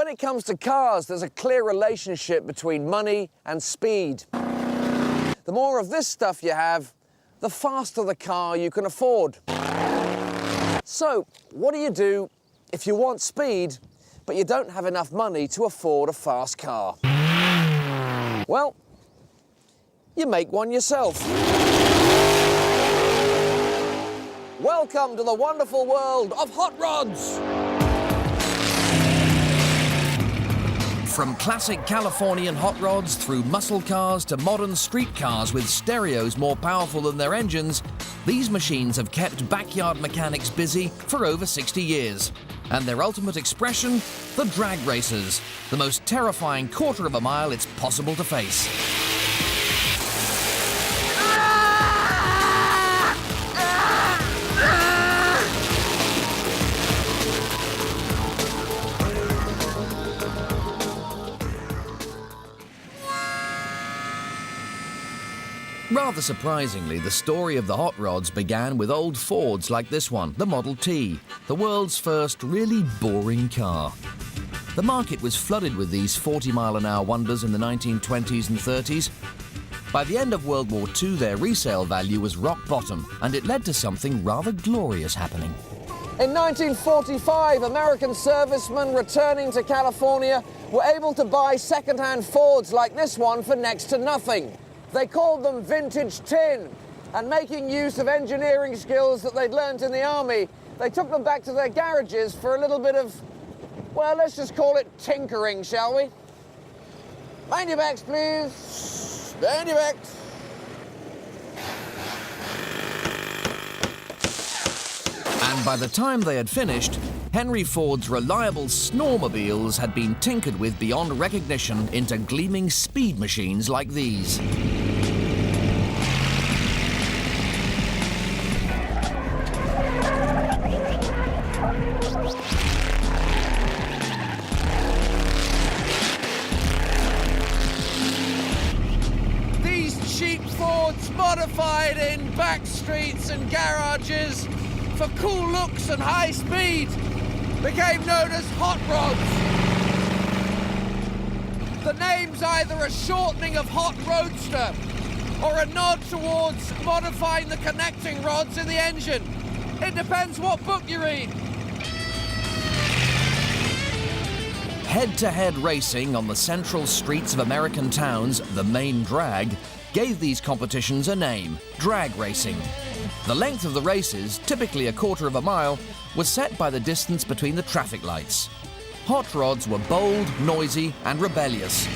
When it comes to cars, there's a clear relationship between money and speed. The more of this stuff you have, the faster the car you can afford. So, what do you do if you want speed, but you don't have enough money to afford a fast car? Well, you make one yourself. Welcome to the wonderful world of hot rods! From classic Californian hot rods through muscle cars to modern street cars with stereos more powerful than their engines, these machines have kept backyard mechanics busy for over 60 years. And their ultimate expression? The drag racers, the most terrifying quarter of a mile it's possible to face. Rather surprisingly, the story of the hot rods began with old Fords like this one, the Model T, the world's first really boring car. The market was flooded with these 40-mile-an-hour wonders in the 1920s and 30s. By the end of World War II, their resale value was rock bottom, and it led to something rather glorious happening. In 1945, American servicemen returning to California were able to buy second-hand Fords like this one for next to nothing. They called them vintage tin, and making use of engineering skills that they'd learned in the army, they took them back to their garages for a little bit of, well, let's just call it tinkering, shall we? Behind your backs, please. Behind your backs. And by the time they had finished, Henry Ford's reliable snowmobiles had been tinkered with beyond recognition into gleaming speed machines like these. These cheap Fords modified in back streets and garages for cool looks and high speed became known as hot rods. The name's either a shortening of hot roadster or a nod towards modifying the connecting rods in the engine. It depends what book you read. Head-to-head racing on the central streets of American towns, the main drag, gave these competitions a name, drag racing. The length of the races, typically a quarter of a mile, was set by the distance between the traffic lights. Hot rods were bold, noisy, and rebellious.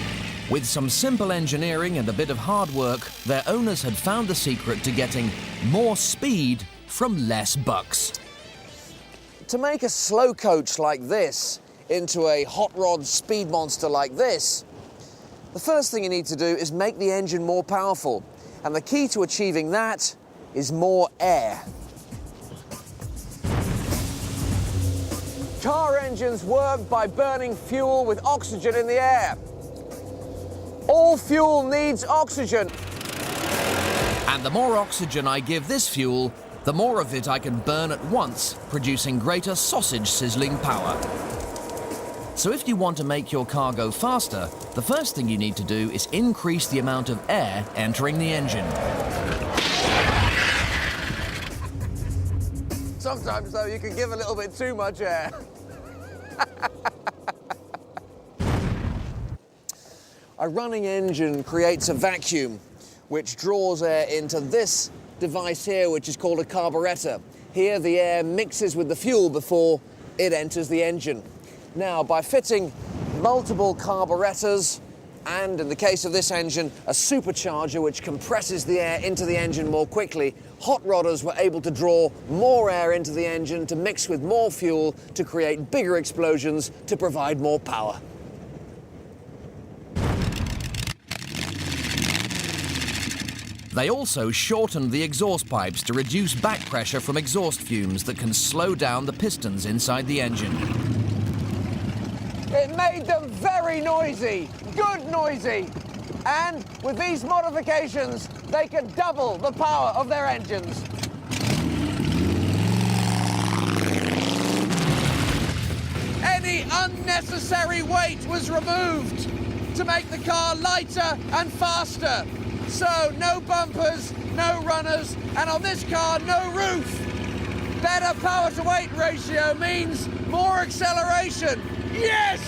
With some simple engineering and a bit of hard work, their owners had found the secret to getting more speed from less bucks. To make a slow coach like this into a hot rod speed monster like this, the first thing you need to do is make the engine more powerful. And the key to achieving that is more air. Car engines work by burning fuel with oxygen in the air. All fuel needs oxygen. And the more oxygen I give this fuel, the more of it I can burn at once, producing greater sausage-sizzling power. So if you want to make your car go faster, the first thing you need to do is increase the amount of air entering the engine. Sometimes, though, you can give a little bit too much air. A running engine creates a vacuum which draws air into this device here, which is called a carburetor. Here, the air mixes with the fuel before it enters the engine. Now, by fitting multiple carburetors and, in the case of this engine, a supercharger which compresses the air into the engine more quickly, hot rodders were able to draw more air into the engine to mix with more fuel to create bigger explosions to provide more power. They also shortened the exhaust pipes to reduce back pressure from exhaust fumes that can slow down the pistons inside the engine. It made them very noisy, good noisy. And with these modifications, they could double the power of their engines. Any unnecessary weight was removed to make the car lighter and faster. So no bumpers, no runners, and on this car, no roof. Better power to weight ratio means more acceleration. Yes!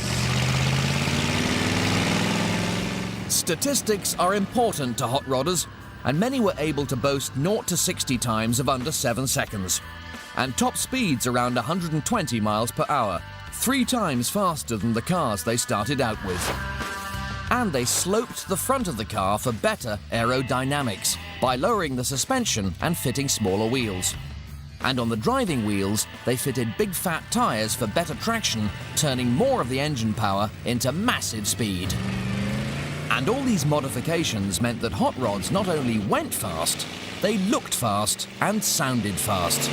Statistics are important to hot rodders, and many were able to boast 0 to 60 times of under 7 seconds. And top speeds around 120 miles per hour, 3 times faster than the cars they started out with. And they sloped the front of the car for better aerodynamics by lowering the suspension and fitting smaller wheels. And on the driving wheels, they fitted big fat tyres for better traction, turning more of the engine power into massive speed. And all these modifications meant that hot rods not only went fast, they looked fast and sounded fast.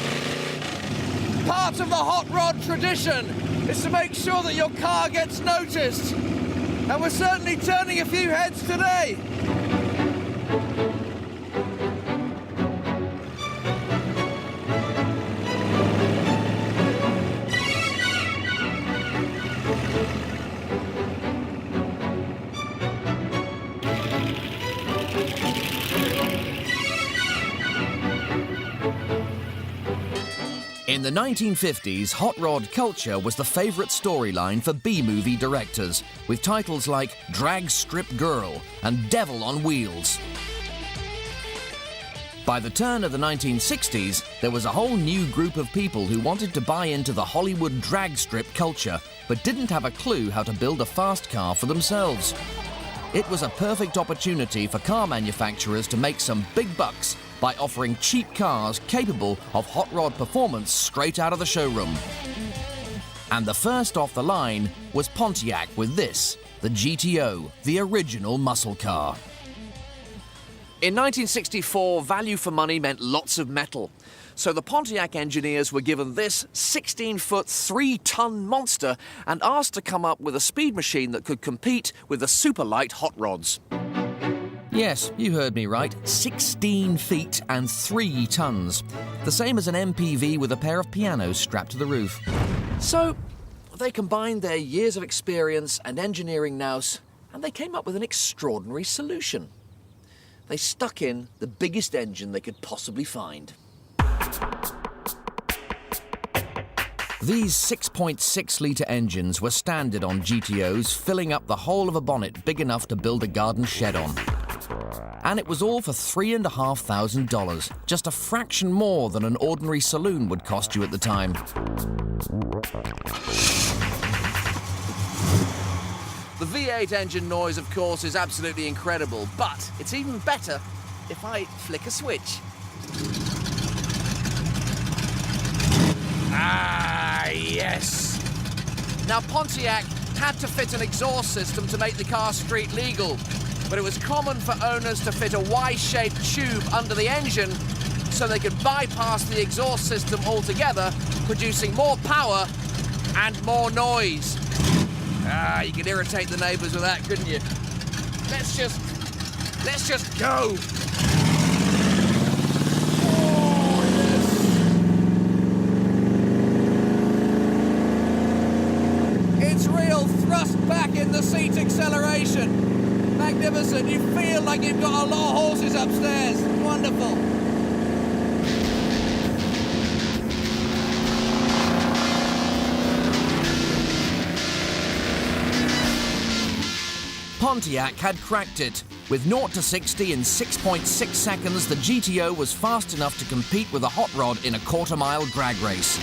Part of the hot rod tradition is to make sure that your car gets noticed. And we're certainly turning a few heads today. In the 1950s, hot rod culture was the favourite storyline for B-movie directors, with titles like Drag Strip Girl and Devil on Wheels. By the turn of the 1960s, there was a whole new group of people who wanted to buy into the Hollywood drag strip culture, but didn't have a clue how to build a fast car for themselves. It was a perfect opportunity for car manufacturers to make some big bucks by offering cheap cars capable of hot rod performance straight out of the showroom. And the first off the line was Pontiac with this, the GTO, the original muscle car. In 1964, value for money meant lots of metal. So the Pontiac engineers were given this 16-foot, 3-ton monster and asked to come up with a speed machine that could compete with the super light hot rods. Yes, you heard me right. 16 feet and 3 tons. The same as an MPV with a pair of pianos strapped to the roof. So they combined their years of experience and engineering nous, and they came up with an extraordinary solution. They stuck in the biggest engine they could possibly find. These 6.6-litre engines were standard on GTOs, filling up the whole of a bonnet big enough to build a garden shed on. And it was all for $3,500, just a fraction more than an ordinary saloon would cost you at the time. The V8 engine noise, of course, is absolutely incredible, but it's even better if I flick a switch. Ah, yes! Now, Pontiac had to fit an exhaust system to make the car street legal, but it was common for owners to fit a Y-shaped tube under the engine so they could bypass the exhaust system altogether, producing more power and more noise. Ah, you could irritate the neighbours with that, couldn't you? Let's just go! Oh, yes! It's real thrust back in the seat acceleration. Magnificent. You feel like you've got a lot of horses upstairs. Wonderful. Pontiac had cracked it. With 0 to 60 in 6.6 seconds, the GTO was fast enough to compete with a hot rod in a quarter-mile drag race.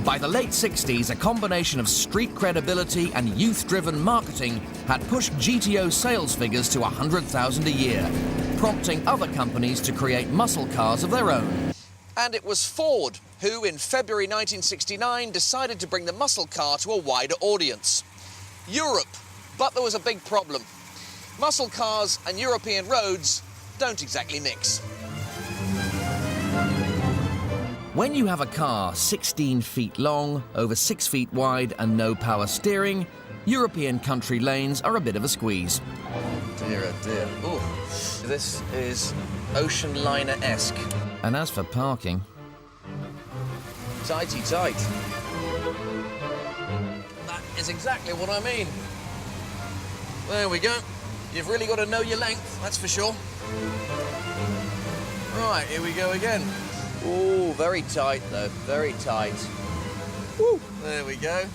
By the late 60s, a combination of street credibility and youth-driven marketing had pushed GTO sales figures to 100,000 a year, prompting other companies to create muscle cars of their own. And it was Ford who, in February 1969, decided to bring the muscle car to a wider audience. Europe. But there was a big problem. Muscle cars and European roads don't exactly mix. When you have a car 16 feet long, over 6 feet wide and no power steering, European country lanes are a bit of a squeeze. Dear, oh dear. Ooh, this is ocean liner-esque. And as for parking... Tighty tight. That is exactly what I mean. There we go. You've really got to know your length, that's for sure. Right, here we go again. Ooh, very tight though, very tight. Woo, there we go.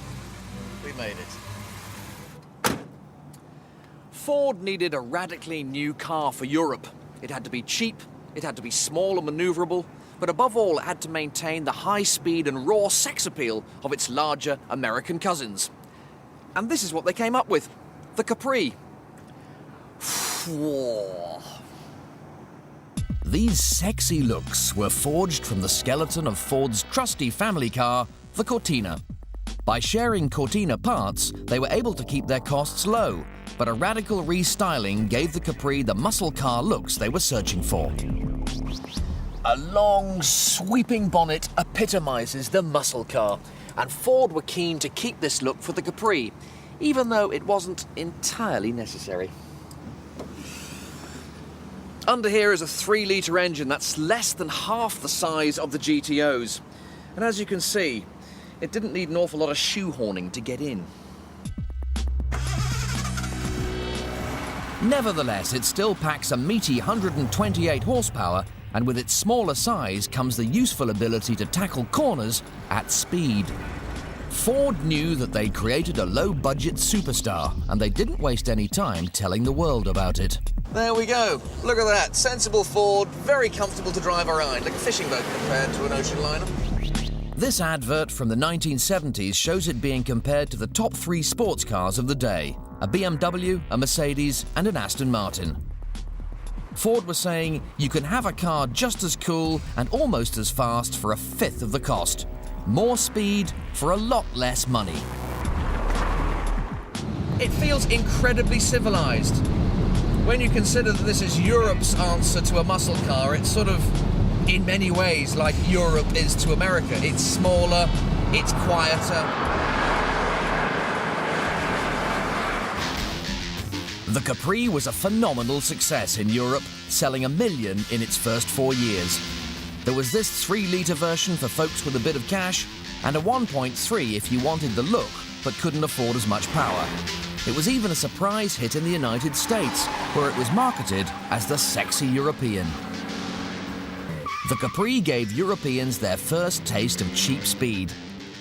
We made it. Ford needed a radically new car for Europe. It had to be cheap, it had to be small and maneuverable, but above all, it had to maintain the high speed and raw sex appeal of its larger American cousins. And this is what they came up with, the Capri. These sexy looks were forged from the skeleton of Ford's trusty family car, the Cortina. By sharing Cortina parts, they were able to keep their costs low, but a radical restyling gave the Capri the muscle car looks they were searching for. A long, sweeping bonnet epitomizes the muscle car, and Ford were keen to keep this look for the Capri, even though it wasn't entirely necessary. Under here is a 3-litre engine that's less than half the size of the GTOs. And as you can see, it didn't need an awful lot of shoehorning to get in. Nevertheless, it still packs a meaty 128 horsepower, and with its smaller size comes the useful ability to tackle corners at speed. Ford knew that they'd created a low-budget superstar, and they didn't waste any time telling the world about it. There we go. Look at that. Sensible Ford, very comfortable to drive around, like a fishing boat compared to an ocean liner. This advert from the 1970s shows it being compared to the top 3 sports cars of the day: a BMW, a Mercedes, and an Aston Martin. Ford was saying, you can have a car just as cool and almost as fast for a fifth of the cost. More speed for a lot less money. It feels incredibly civilized. When you consider that this is Europe's answer to a muscle car, it's sort of, in many ways, like Europe is to America. It's smaller, it's quieter. The Capri was a phenomenal success in Europe, selling 1 million in its first 4 years. There was this 3-litre version for folks with a bit of cash, and a 1.3 if you wanted the look but couldn't afford as much power. It was even a surprise hit in the United States, where it was marketed as the sexy European. The Capri gave Europeans their first taste of cheap speed,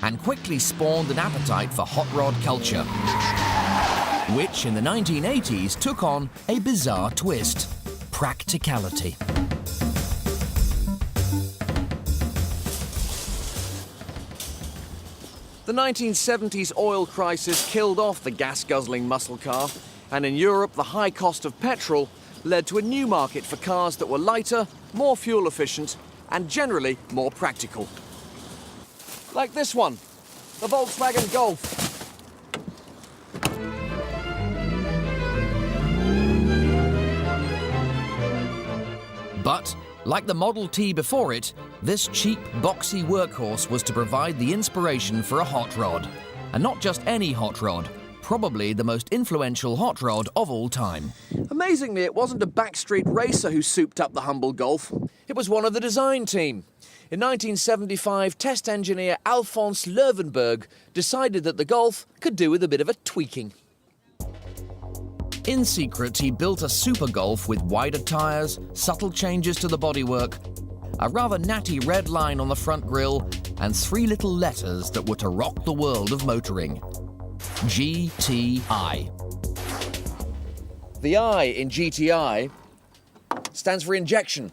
and quickly spawned an appetite for hot rod culture, which in the 1980s took on a bizarre twist: practicality. The 1970s oil crisis killed off the gas-guzzling muscle car, and in Europe the high cost of petrol led to a new market for cars that were lighter, more fuel efficient, and generally more practical. Like this one, the Volkswagen Golf. But, like the Model T before it, this cheap, boxy workhorse was to provide the inspiration for a hot rod. And not just any hot rod, probably the most influential hot rod of all time. Amazingly, it wasn't a backstreet racer who souped up the humble Golf. It was one of the design team. In 1975, test engineer Alphonse Löwenberg decided that the Golf could do with a bit of a tweaking. In secret, he built a super Golf with wider tyres, subtle changes to the bodywork, a rather natty red line on the front grille, and 3 little letters that were to rock the world of motoring: GTI. The I in GTI stands for injection,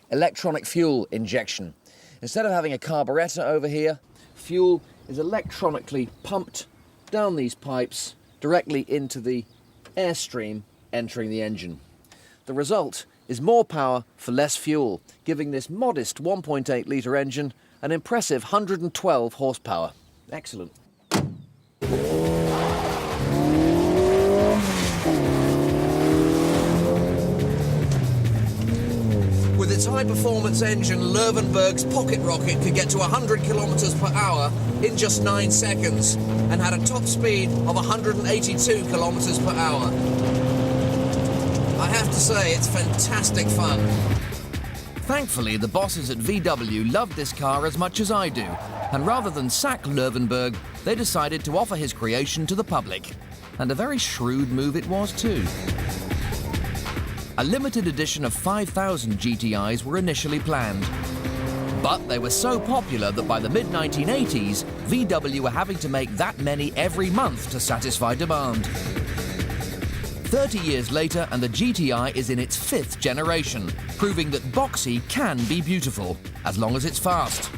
electronic fuel injection. Instead of having a carburettor over here, fuel is electronically pumped down these pipes directly into the airstream entering the engine. The result is more power for less fuel, giving this modest 1.8-litre engine an impressive 112 horsepower. Excellent. With its high-performance engine, Löwenberg's pocket rocket could get to 100 kilometers per hour in just 9 seconds. and had a top speed of 182 kilometers per hour. I have to say, it's fantastic fun. Thankfully, the bosses at VW loved this car as much as I do, and rather than sack Löwenberg, they decided to offer his creation to the public. And a very shrewd move it was too. A limited edition of 5,000 GTIs were initially planned. But they were so popular that by the mid-1980s, VW were having to make that many every month to satisfy demand. 30 years later, and the GTI is in its 5th generation, proving that boxy can be beautiful, as long as it's fast.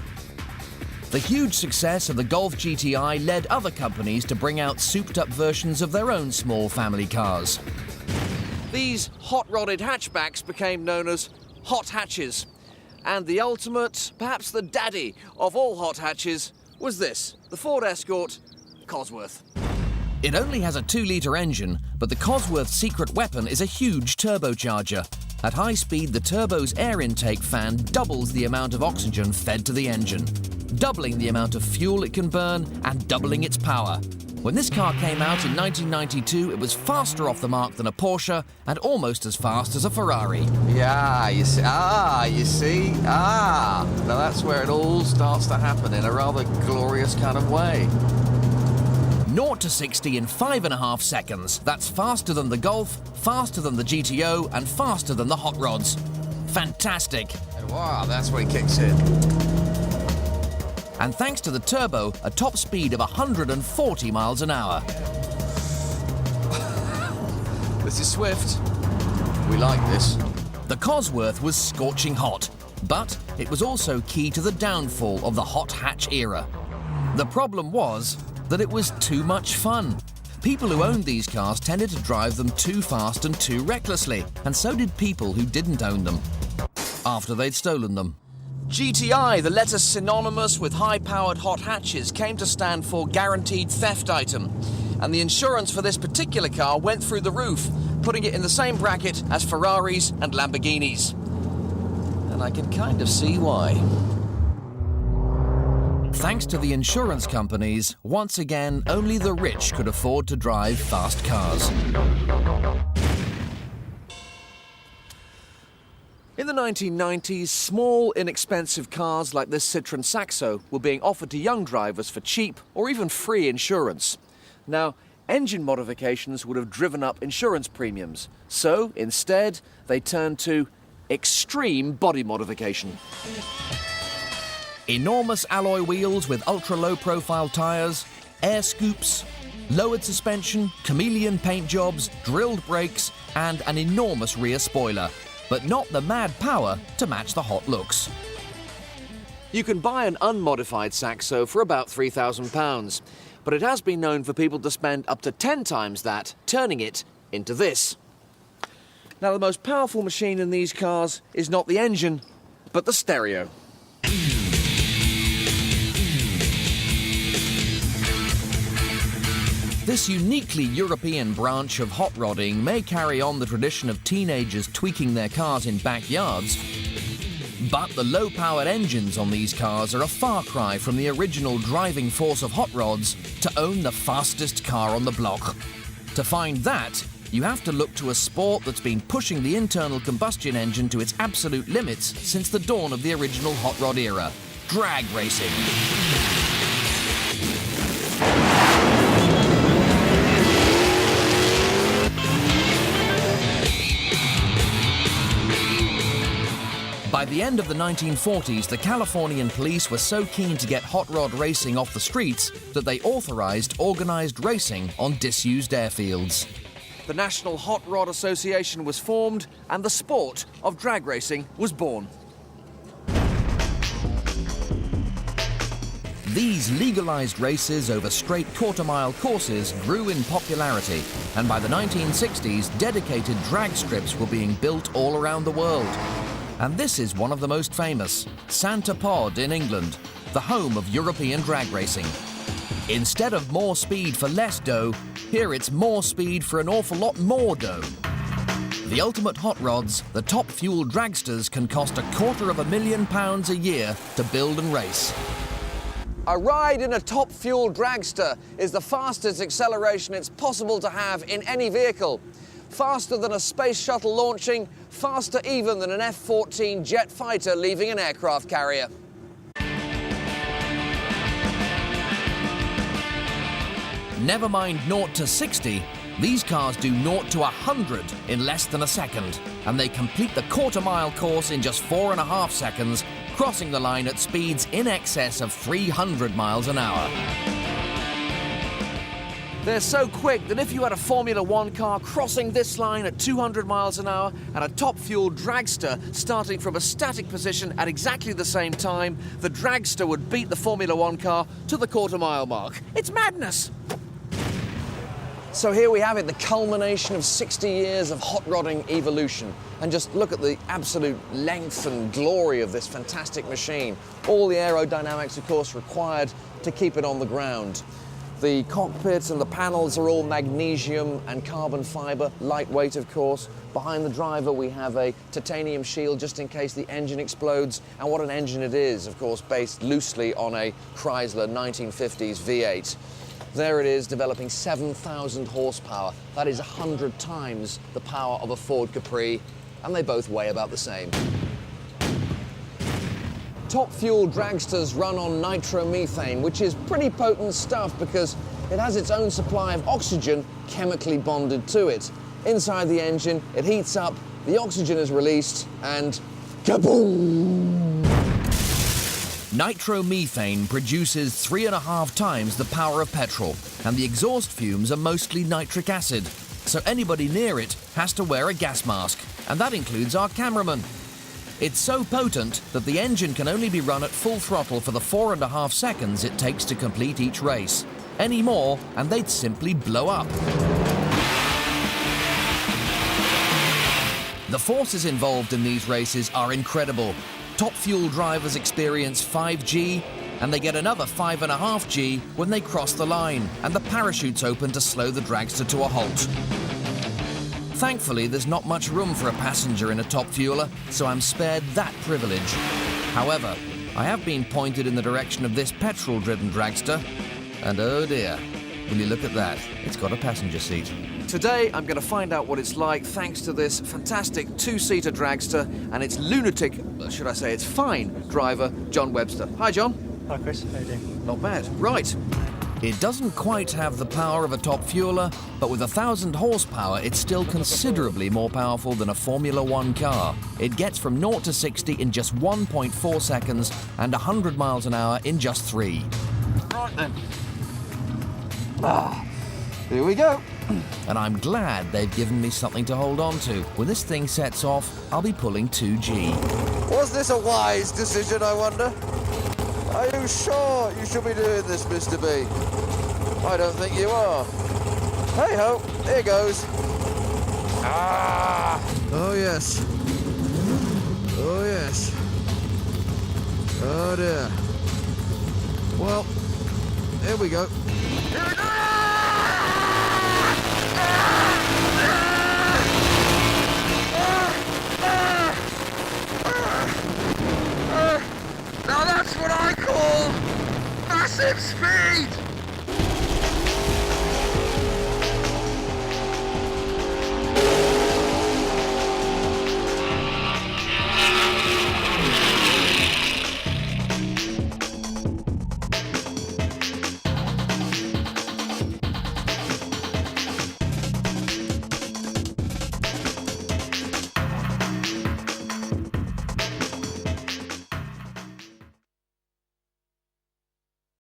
The huge success of the Golf GTI led other companies to bring out souped-up versions of their own small family cars. These hot-rodded hatchbacks became known as hot hatches. And the ultimate, perhaps the daddy of all hot hatches, was this, the Ford Escort Cosworth. It only has a 2-litre engine, but the Cosworth's secret weapon is a huge turbocharger. At high speed, the turbo's air intake fan doubles the amount of oxygen fed to the engine, doubling the amount of fuel it can burn and doubling its power. When this car came out in 1992, it was faster off the mark than a Porsche and almost as fast as a Ferrari. Yeah, you see. Now that's where it all starts to happen in a rather glorious kind of way. 0 to 60 in 5.5 seconds. That's faster than the Golf, faster than the GTO, and faster than the hot rods. Fantastic. And wow, that's where it kicks in. And thanks to the turbo, a top speed of 140 miles an hour. This is swift. We like this. The Cosworth was scorching hot, but it was also key to the downfall of the hot hatch era. The problem was that it was too much fun. People who owned these cars tended to drive them too fast and too recklessly, and so did people who didn't own them, after they'd stolen them. GTI, the letter synonymous with high-powered hot hatches, came to stand for Guaranteed Theft Item, and the insurance for this particular car went through the roof, putting it in the same bracket as Ferraris and Lamborghinis. And I can kind of see why. Thanks to the insurance companies, once again, only the rich could afford to drive fast cars. In the 1990s, small, inexpensive cars like this Citroën Saxo were being offered to young drivers for cheap or even free insurance. Now, engine modifications would have driven up insurance premiums, so instead they turned to extreme body modification. Enormous alloy wheels with ultra-low profile tyres, air scoops, lowered suspension, chameleon paint jobs, drilled brakes, and an enormous rear spoiler. But not the mad power to match the hot looks. You can buy an unmodified Saxo for about £3,000, but it has been known for people to spend up to 10 times that, turning it into this. Now, the most powerful machine in these cars is not the engine, but the stereo. This uniquely European branch of hot rodding may carry on the tradition of teenagers tweaking their cars in backyards, but the low-powered engines on these cars are a far cry from the original driving force of hot rods to own the fastest car on the block. To find that, you have to look to a sport that's been pushing the internal combustion engine to its absolute limits since the dawn of the original hot rod era: drag racing. By the end of the 1940s, the Californian police were so keen to get hot rod racing off the streets that they authorized organized racing on disused airfields. The National Hot Rod Association was formed, and the sport of drag racing was born. These legalized races over straight quarter-mile courses grew in popularity, and by the 1960s, dedicated drag strips were being built all around the world. And this is one of the most famous, Santa Pod in England, the home of European drag racing. Instead of more speed for less dough, here it's more speed for an awful lot more dough. The ultimate hot rods, the top fuel dragsters, can cost £250,000 a year to build and race. A ride in a top-fuel dragster is the fastest acceleration it's possible to have in any vehicle. Faster than a space shuttle launching, faster even than an F-14 jet fighter leaving an aircraft carrier. Never mind 0 to 60, these cars do 0 to 100 in less than a second, and they complete the quarter-mile course in just 4.5 seconds, crossing the line at speeds in excess of 300 miles an hour. They're so quick that if you had a Formula One car crossing this line at 200 miles an hour and a top-fuel dragster starting from a static position at exactly the same time, the dragster would beat the Formula One car to the quarter-mile mark. It's madness! So here we have it, the culmination of 60 years of hot rodding evolution. And just look at the absolute length and glory of this fantastic machine. All the aerodynamics, of course, required to keep it on the ground. The cockpit and the panels are all magnesium and carbon fibre, lightweight, of course. Behind the driver, we have a titanium shield just in case the engine explodes. And what an engine it is, of course, based loosely on a Chrysler 1950s V8. There it is, developing 7,000 horsepower. That is 100 times the power of a Ford Capri, and they both weigh about the same. Top-fuel dragsters run on nitromethane, which is pretty potent stuff because it has its own supply of oxygen chemically bonded to it. Inside the engine, it heats up, the oxygen is released, and kaboom! Nitromethane produces 3.5 times the power of petrol, and the exhaust fumes are mostly nitric acid, so anybody near it has to wear a gas mask, and that includes our cameraman. It's so potent that the engine can only be run at full throttle for the 4.5 seconds it takes to complete each race. Any more, and they'd simply blow up. The forces involved in these races are incredible. Top fuel drivers experience 5G, and they get another 5.5G when they cross the line, and the parachutes open to slow the dragster to a halt. Thankfully, there's not much room for a passenger in a top fueler, so I'm spared that privilege. However, I have been pointed in the direction of this petrol-driven dragster, and oh dear, will you look at that? It's got a passenger seat. Today, I'm going to find out what it's like thanks to this fantastic two-seater dragster and its lunatic, should I say its fine, driver, John Webster. Hi, John. Hi, Chris. How you doing? Not bad. Right. It doesn't quite have the power of a top fueler, but with 1,000 horsepower, it's still considerably more powerful than a Formula One car. It gets from 0 to 60 in just 1.4 seconds and 100 miles an hour in just 3. Right then. Here we go. And I'm glad they've given me something to hold on to. When this thing sets off, I'll be pulling 2G. Was this a wise decision, I wonder? Are you sure you should be doing this, Mr. B? I don't think you are. Hey-ho, here goes. Ah! Oh, yes. Oh, yes. Oh, dear. Well, here we go.